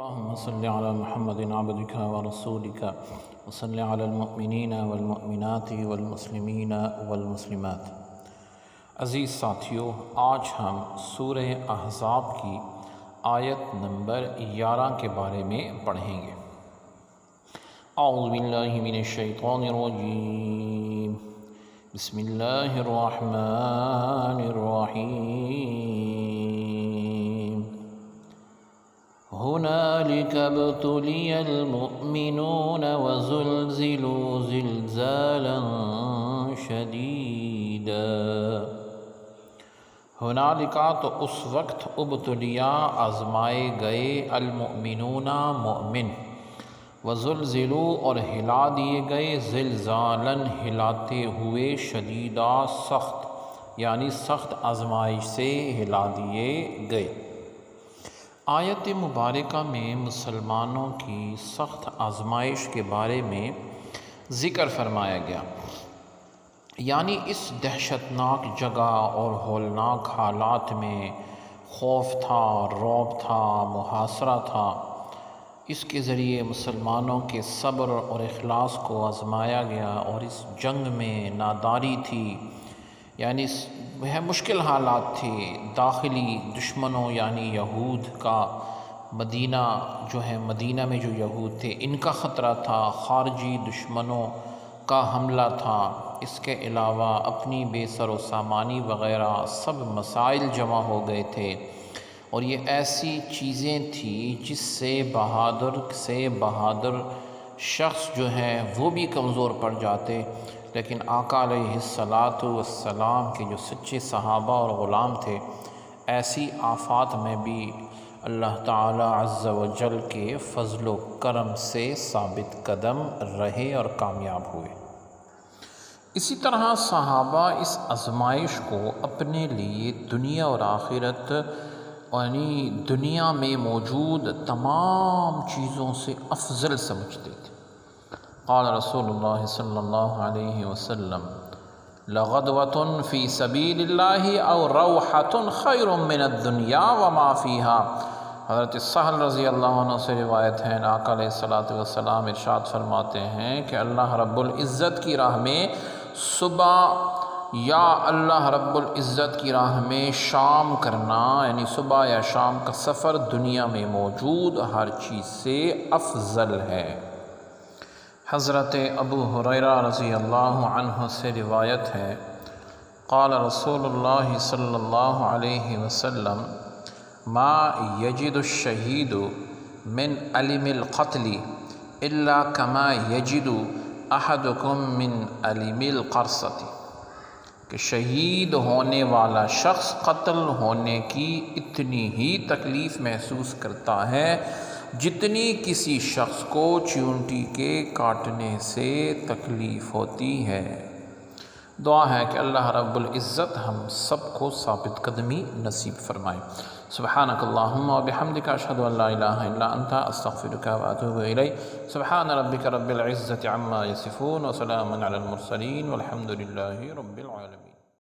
اللهم صل على محمد عبدك ورسولك وصل على المؤمنين والمؤمنات والمسلمين والمسلمات۔ عزیز ساتھیو، آج ہم سورہ احزاب کی آیت نمبر 11 کے بارے میں پڑھیں گے۔ اعوذ باللہ من الشیطان الرجیم، بسم اللہ الرحمن الرحیم۔ هنالك ابتلي المؤمنون وزلزلوا زلزالا شديدا۔ ہنالک تو اس وقت ابتلیا آزمائے گئے المؤمنون مومن، وزلزلوا اور ہلا دیے گئے زلزالا ہلاتے ہوئے، شدیدا سخت، یعنی سخت آزمائش سے ہلا دیے گئے۔ آیت مبارکہ میں مسلمانوں کی سخت آزمائش کے بارے میں ذکر فرمایا گیا، یعنی اس دہشتناک جگہ اور ہولناک حالات میں خوف تھا، رعب تھا، محاصرہ تھا۔ اس کے ذریعے مسلمانوں کے صبر اور اخلاص کو آزمایا گیا، اور اس جنگ میں ناداری تھی، یعنی مشکل حالات تھے۔ داخلی دشمنوں یعنی یہود کا مدینہ مدینہ میں جو یہود تھے ان کا خطرہ تھا، خارجی دشمنوں کا حملہ تھا، اس کے علاوہ اپنی بے سر و سامانی وغیرہ سب مسائل جمع ہو گئے تھے، اور یہ ایسی چیزیں تھیں جس سے بہادر شخص جو ہیں وہ بھی کمزور پڑ جاتے، لیکن آقا علیہ السلام کے جو سچے صحابہ اور غلام تھے ایسی آفات میں بھی اللہ تعالی عز و جل کے فضل و کرم سے ثابت قدم رہے اور کامیاب ہوئے۔ اسی طرح صحابہ اس آزمائش کو اپنے لیے دنیا اور آخرت، یعنی دنیا میں موجود تمام چیزوں سے افضل سمجھتے تھے۔ قال رسول اللہ صلی اللہ علیہ وسلم: لغدوۃ فی سبیل اللہ او روحۃ خیر من الدنیا وما فیہا۔ حضرت سہل رضی اللہ عنہ سے روایت ہے، آقا علیہ السلام ارشاد فرماتے ہیں کہ اللہ رب العزت کی راہ میں صبح یا اللہ رب العزت کی راہ میں شام کرنا، یعنی صبح یا شام کا سفر دنیا میں موجود ہر چیز سے افضل ہے۔ حضرت ابو ہریرہ رضی اللہ عنہ سے روایت ہے، قال رسول اللہ صلی اللہ علیہ وسلم: ما یجد الشہید من علم القتل الا کما یجد احدکم من علم القرصۃ، کہ شہید ہونے والا شخص قتل ہونے کی اتنی ہی تکلیف محسوس کرتا ہے جتنی کسی شخص کو چیونٹی کے کاٹنے سے تکلیف ہوتی ہے۔ دعا ہے کہ اللہ رب العزت ہم سب کو ثابت قدمی نصیب فرمائے۔ سبحانک اللہم و بحمدک، اشہد ان لا الہ الا انت، استغفرک و اتوب الیک۔ سبحان ربک رب العزت عما یصفون، وسلام علی المرسلین، والحمد للہ رب العالمین۔